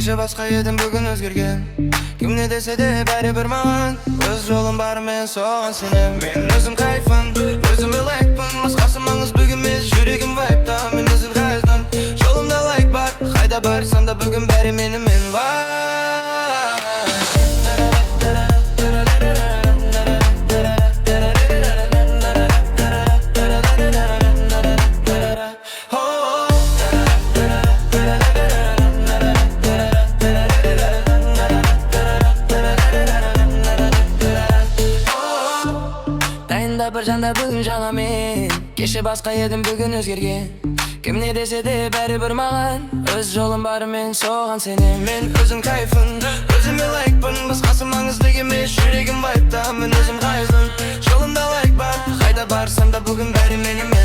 Кеше басқа едім, бүгін өзгерген. Кім не десе де бәрібір маған. Өз жолым бар, мен соған сенем. Мен өзім кайфпын, өзіме лайкпын. Басқасы маңыз бүгін емес, жүрегім вайпта. Мен өзім қайдым, жолымда лайк бар. Қайда барсам да бүгін бәрі менімен бар. Бір жанда бүгін жаңа мен. Кеше басқа едім, бүгін өзгерген. Кім не десе де бәрібір маған. Өз жолым бар, мен соған сенем. Мен өзім кайфпын, өзіме лайкпын. Басқасы маңызды емес, жүрегім вайпта. Мен өзім қайдым, жолымда лайк бар. Қайда барсам да бүгін бәрі менімен